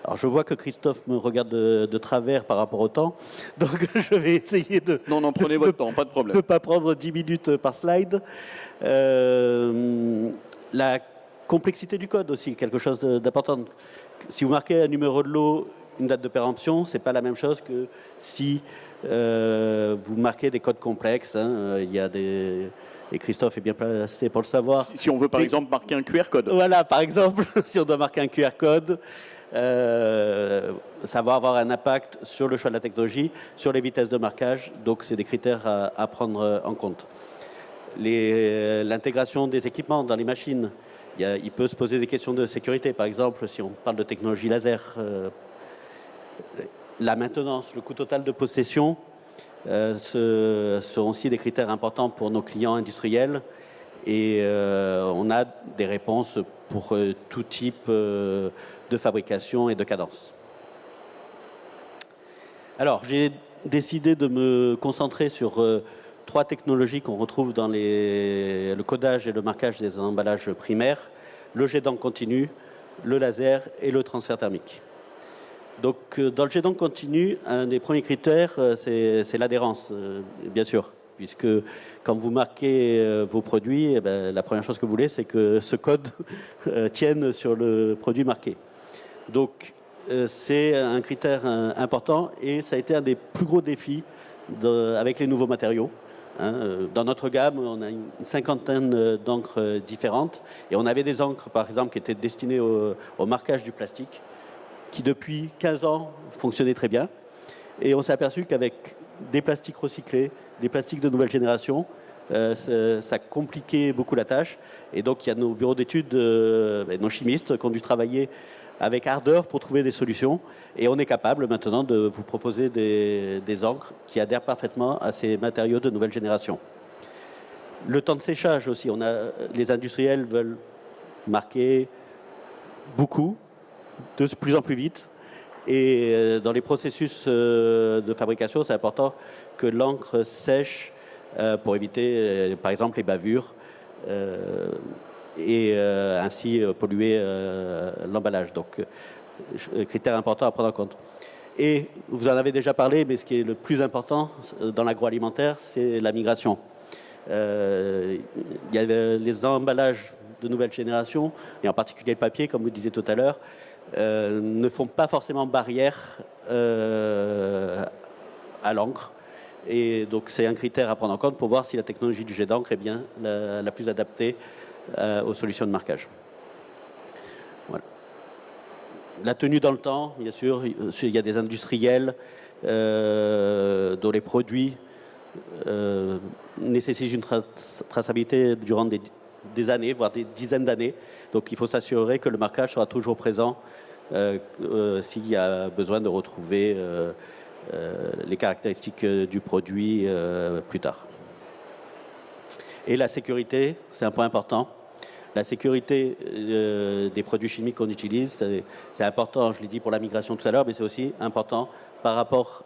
Speaker 5: Alors je vois que Christophe me regarde de travers par rapport au temps, donc je vais essayer de...
Speaker 1: Non, prenez votre temps, pas de problème.
Speaker 5: De ne pas prendre 10 minutes par slide. La complexité du code aussi, quelque chose d'important. Si vous marquez un numéro de lot, une date de péremption, ce n'est pas la même chose que si vous marquez des codes complexes. Il y a des... Et Christophe est bien placé pour le savoir.
Speaker 1: Si on veut par exemple marquer un QR code.
Speaker 5: Voilà, par exemple, si on doit marquer un QR code, ça va avoir un impact sur le choix de la technologie, sur les vitesses de marquage. Donc, c'est des critères à prendre en compte. L'intégration des équipements dans les machines. Il peut se poser des questions de sécurité. Par exemple, si on parle de technologie laser, la maintenance, le coût total de possession sont aussi des critères importants pour nos clients industriels. Et on a des réponses pour tout type de fabrication et de cadence. Alors, j'ai décidé de me concentrer sur 3 technologies qu'on retrouve dans le codage et le marquage des emballages primaires, le jet d'encre continu, le laser et le transfert thermique. Donc, dans le jet d'encre continu, un des premiers critères, c'est l'adhérence, bien sûr. Puisque quand vous marquez vos produits, la première chose que vous voulez, c'est que ce code tienne sur le produit marqué. Donc, c'est un critère important et ça a été un des plus gros défis avec les nouveaux matériaux. Dans notre gamme, on a une 50aine d'encres différentes et on avait des encres, par exemple, qui étaient destinées au marquage du plastique, qui depuis 15 ans fonctionnaient très bien. Et on s'est aperçu qu'avec des plastiques recyclés, des plastiques de nouvelle génération, ça compliquait beaucoup la tâche. Et donc, il y a nos bureaux d'études, nos chimistes qui ont dû travailler avec ardeur pour trouver des solutions. Et on est capable maintenant de vous proposer des encres qui adhèrent parfaitement à ces matériaux de nouvelle génération. Le temps de séchage aussi. Les industriels veulent marquer beaucoup, de plus en plus vite. Et dans les processus de fabrication, c'est important que l'encre sèche pour éviter, par exemple, les bavures et ainsi polluer l'emballage. Donc, critère important à prendre en compte. Et vous en avez déjà parlé, mais ce qui est le plus important dans l'agroalimentaire, c'est la migration. Il y a les emballages de nouvelle génération, et en particulier le papier, comme vous disiez tout à l'heure, ne font pas forcément barrière à l'encre. Et donc, c'est un critère à prendre en compte pour voir si la technologie du jet d'encre est bien la plus adaptée aux solutions de marquage. Voilà. La tenue dans le temps, bien sûr, il y a des industriels dont les produits nécessitent une traçabilité durant des années, voire des dizaines d'années. Donc, il faut s'assurer que le marquage sera toujours présent s'il y a besoin de retrouver les caractéristiques du produit plus tard. Et la sécurité, c'est un point important. La sécurité des produits chimiques qu'on utilise, c'est important, je l'ai dit pour la migration tout à l'heure, mais c'est aussi important par rapport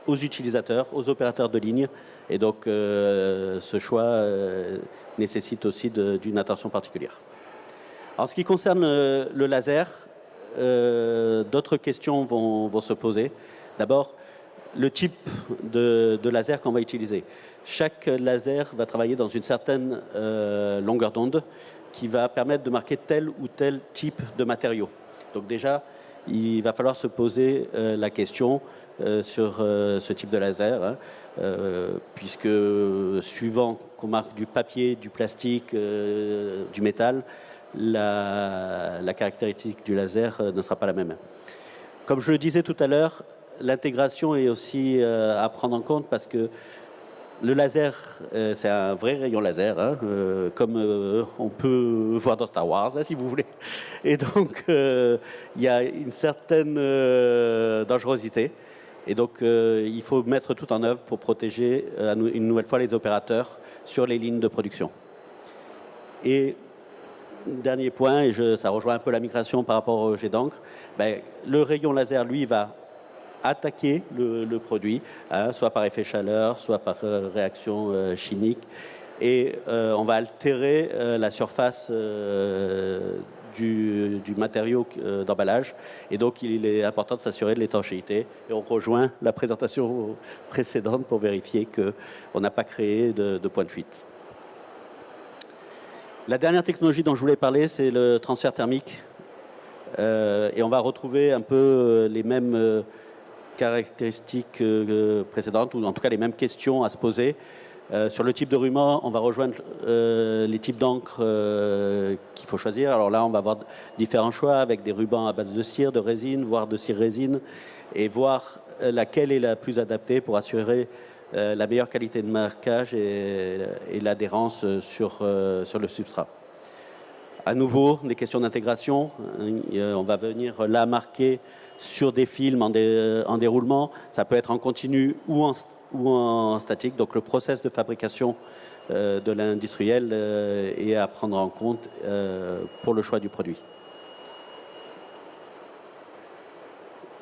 Speaker 5: aux utilisateurs, aux opérateurs de ligne. Et donc, ce choix nécessite aussi d'une attention particulière. En ce qui concerne le laser, d'autres questions vont se poser. D'abord, le type de laser qu'on va utiliser. Chaque laser va travailler dans une certaine longueur d'onde qui va permettre de marquer tel ou tel type de matériau. Donc déjà, il va falloir se poser la question sur ce type de laser, puisque suivant qu'on marque du papier, du plastique, du métal, la caractéristique du laser ne sera pas la même. Comme je le disais tout à l'heure, l'intégration est aussi à prendre en compte parce que le laser, c'est un vrai rayon laser, comme on peut voir dans Star Wars, si vous voulez. Et donc, il y a une certaine dangerosité. Et donc, il faut mettre tout en œuvre pour protéger une nouvelle fois les opérateurs sur les lignes de production. Et dernier point, et ça rejoint un peu la migration par rapport au jet d'encre, le rayon laser, lui, va attaquer le produit, soit par effet chaleur, soit par réaction chimique, et on va altérer la surface du matériau d'emballage. Et donc, il est important de s'assurer de l'étanchéité. Et on rejoint la présentation précédente pour vérifier qu'on n'a pas créé de point de fuite. La dernière technologie dont je voulais parler, c'est le transfert thermique. Et on va retrouver un peu les mêmes caractéristiques précédentes, ou en tout cas les mêmes questions à se poser. Sur le type de ruban, on va rejoindre les types d'encre qu'il faut choisir. Alors là, on va avoir différents choix avec des rubans à base de cire, de résine, voire de cire-résine, et voir laquelle est la plus adaptée pour assurer la meilleure qualité de marquage et l'adhérence sur le substrat. À nouveau, des questions d'intégration. On va venir là marquer sur des films en déroulement. Ça peut être en continu ou en statique. Donc le process de fabrication de l'industriel est à prendre en compte pour le choix du produit.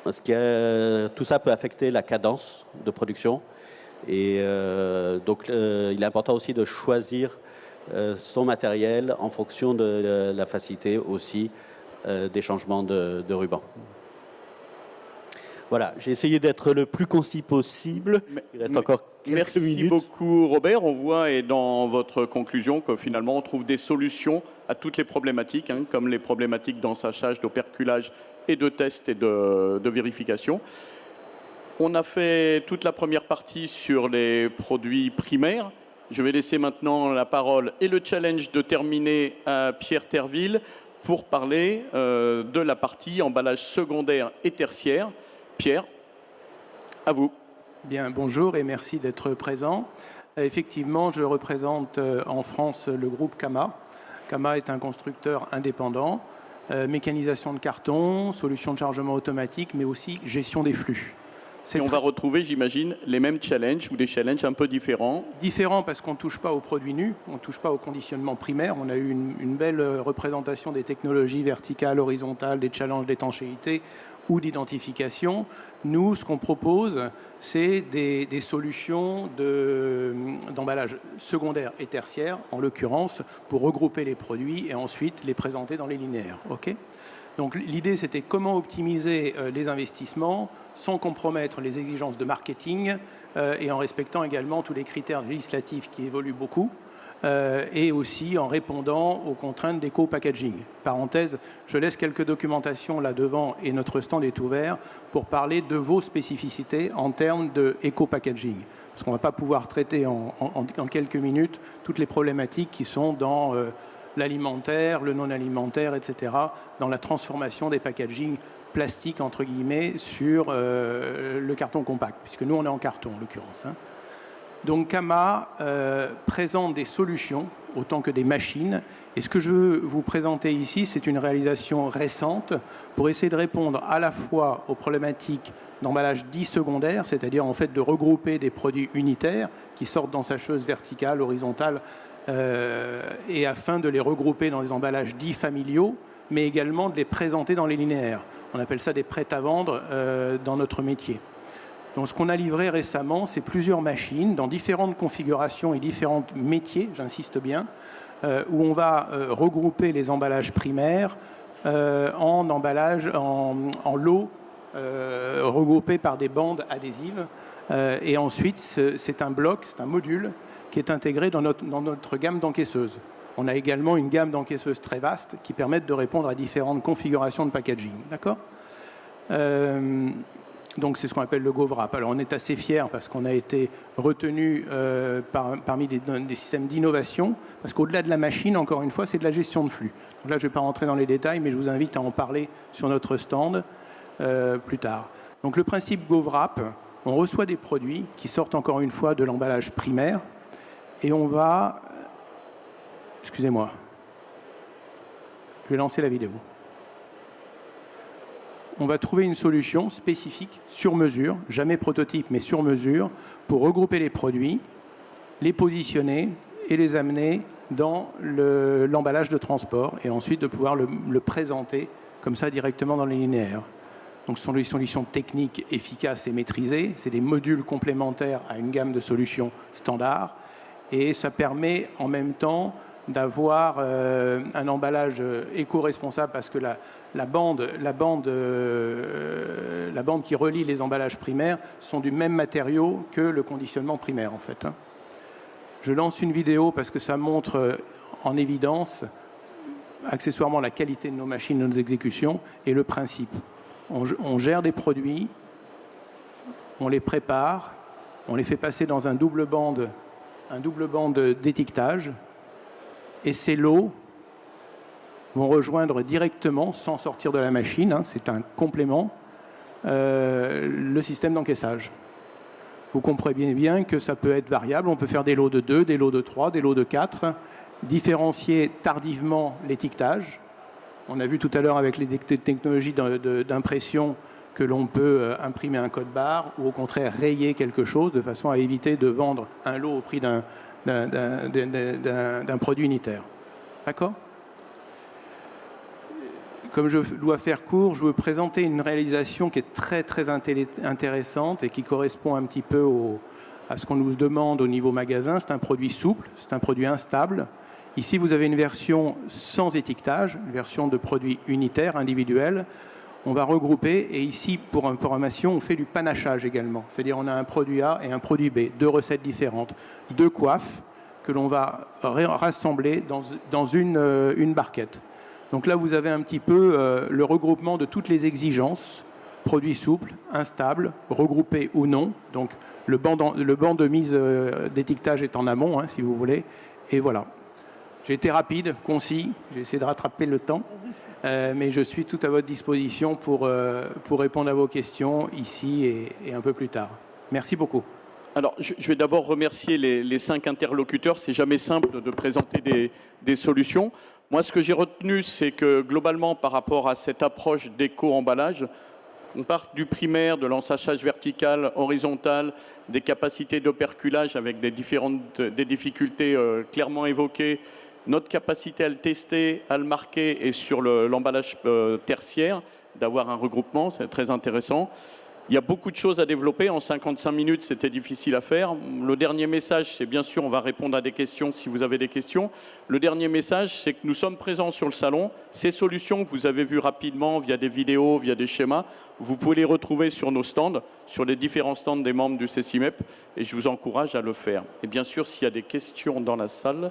Speaker 5: Tout ça peut affecter la cadence de production. Et donc il est important aussi de choisir son matériel en fonction de la facilité aussi des changements de ruban. Voilà, j'ai essayé d'être le plus concis possible. Il reste encore quelques minutes.
Speaker 1: Merci beaucoup Robert. On voit et dans votre conclusion que finalement on trouve des solutions à toutes les problématiques, comme les problématiques d'ensachage, d'operculage et de test et de vérification. On a fait toute la première partie sur les produits primaires. Je vais laisser maintenant la parole et le challenge de terminer à Pierre Terville pour parler de la partie emballage secondaire et tertiaire. Pierre, à vous.
Speaker 6: Bien, bonjour et merci d'être présent. Effectivement, je représente en France le groupe Cama. Cama est un constructeur indépendant, mécanisation de carton, solution de chargement automatique, mais aussi gestion des flux.
Speaker 1: Et on va retrouver, j'imagine, les mêmes challenges ou des challenges un peu différents.
Speaker 6: Différents parce qu'on ne touche pas aux produits nus, on ne touche pas au conditionnement primaire. On a eu une belle représentation des technologies verticales, horizontales, des challenges d'étanchéité ou d'identification. Nous, ce qu'on propose, c'est des solutions d'emballage secondaire et tertiaire, en l'occurrence, pour regrouper les produits et ensuite les présenter dans les linéaires. Okay ? Donc l'idée, c'était comment optimiser les investissements sans compromettre les exigences de marketing et en respectant également tous les critères législatifs qui évoluent beaucoup et aussi en répondant aux contraintes d'éco-packaging. Parenthèse, je laisse quelques documentations là devant et notre stand est ouvert pour parler de vos spécificités en termes d'éco-packaging. Parce qu'on ne va pas pouvoir traiter en quelques minutes toutes les problématiques qui sont dans l'alimentaire, le non-alimentaire, etc., dans la transformation des packaging plastiques, entre guillemets, sur le carton compact, puisque nous, on est en carton, en l'occurrence. Donc, Cama présente des solutions, autant que des machines. Et ce que je veux vous présenter ici, c'est une réalisation récente pour essayer de répondre à la fois aux problématiques d'emballage dit secondaire, c'est-à-dire en fait de regrouper des produits unitaires qui sortent d'ensacheuse verticale, horizontale, et afin de les regrouper dans des emballages dits familiaux, mais également de les présenter dans les linéaires. On appelle ça des prêts à vendre dans notre métier. Donc ce qu'on a livré récemment, c'est plusieurs machines dans différentes configurations et différents métiers, j'insiste bien, où on va regrouper les emballages primaires en emballages, en lots regroupés par des bandes adhésives. Et ensuite, c'est un bloc, c'est un module qui est intégré dans notre gamme d'encaisseuses. On a également une gamme d'encaisseuses très vaste qui permettent de répondre à différentes configurations de packaging. D'accord ? Donc c'est ce qu'on appelle le GovWrap. Alors on est assez fiers parce qu'on a été retenu parmi des systèmes d'innovation, parce qu'au-delà de la machine, encore une fois, c'est de la gestion de flux. Donc là, je ne vais pas rentrer dans les détails, mais je vous invite à en parler sur notre stand plus tard. Donc le principe GovWrap, on reçoit des produits qui sortent encore une fois de l'emballage primaire, et on va... Excusez-moi. Je vais lancer la vidéo. On va trouver une solution spécifique, sur mesure, jamais prototype, mais sur mesure, pour regrouper les produits, les positionner et les amener dans l'emballage de transport, et ensuite de pouvoir le présenter comme ça directement dans les linéaires. Donc ce sont des solutions techniques efficaces et maîtrisées. C'est des modules complémentaires à une gamme de solutions standards. Et ça permet en même temps d'avoir un emballage éco-responsable parce que la bande qui relie les emballages primaires sont du même matériau que le conditionnement primaire en fait. Je lance une vidéo parce que ça montre en évidence accessoirement la qualité de nos machines, de nos exécutions et le principe. On gère des produits, on les prépare, on les fait passer dans un double bande d'étiquetage et ces lots vont rejoindre directement, sans sortir de la machine, hein, c'est un complément, le système d'encaissage. Vous comprenez bien que ça peut être variable, on peut faire des lots de 2, des lots de 3, des lots de 4, différencier tardivement l'étiquetage. On a vu tout à l'heure avec les technologies d'impression que l'on peut imprimer un code barre ou au contraire rayer quelque chose de façon à éviter de vendre un lot au prix d'un produit unitaire. D'accord ? Comme je dois faire court, je veux présenter une réalisation qui est très intéressante et qui correspond un petit peu à ce qu'on nous demande au niveau magasin. C'est un produit souple, c'est un produit instable. Ici, vous avez une version sans étiquetage, une version de produit unitaire, individuel. On va regrouper et ici, pour information, on fait du panachage également. C'est-à-dire on a un produit A et un produit B, deux recettes différentes, deux coiffes que l'on va rassembler dans une barquette. Donc là, vous avez un petit peu le regroupement de toutes les exigences, produits souples, instables, regroupés ou non. Donc le banc de mise d'étiquetage est en amont, hein, si vous voulez. Et voilà. J'ai été rapide, concis, j'ai essayé de rattraper le temps. Mais je suis tout à votre disposition pour répondre à vos questions ici et un peu plus tard. Merci beaucoup.
Speaker 1: Alors, je vais d'abord remercier les 5 interlocuteurs. C'est jamais simple de présenter des solutions. Moi, ce que j'ai retenu, c'est que globalement, par rapport à cette approche d'éco-emballage, on part du primaire, de l'ensachage vertical, horizontal, des capacités d'operculage avec des difficultés clairement évoquées, notre capacité à le tester, à le marquer et sur l'emballage tertiaire, d'avoir un regroupement, c'est très intéressant. Il y a beaucoup de choses à développer. En 55 minutes, c'était difficile à faire. Le dernier message, c'est bien sûr, on va répondre à des questions si vous avez des questions. Le dernier message, c'est que nous sommes présents sur le salon. Ces solutions que vous avez vues rapidement via des vidéos, via des schémas, vous pouvez les retrouver sur nos stands, sur les différents stands des membres du CCIMEP, et je vous encourage à le faire. Et bien sûr, s'il y a des questions dans la salle,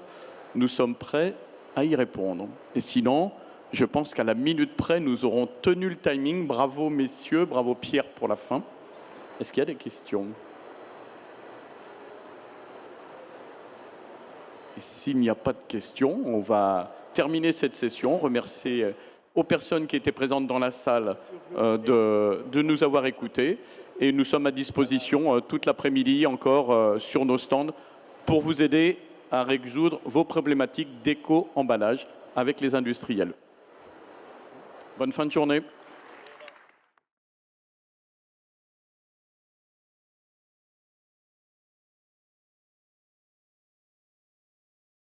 Speaker 1: nous sommes prêts à y répondre. Et sinon, je pense qu'à la minute près, nous aurons tenu le timing. Bravo messieurs, bravo Pierre pour la fin. Est-ce qu'il y a des questions? Et s'il n'y a pas de questions, on va terminer cette session. Remercier aux personnes qui étaient présentes dans la salle de nous avoir écoutés. Et nous sommes à disposition toute l'après-midi encore sur nos stands pour vous aider à résoudre vos problématiques d'éco-emballage avec les industriels. Bonne fin de journée.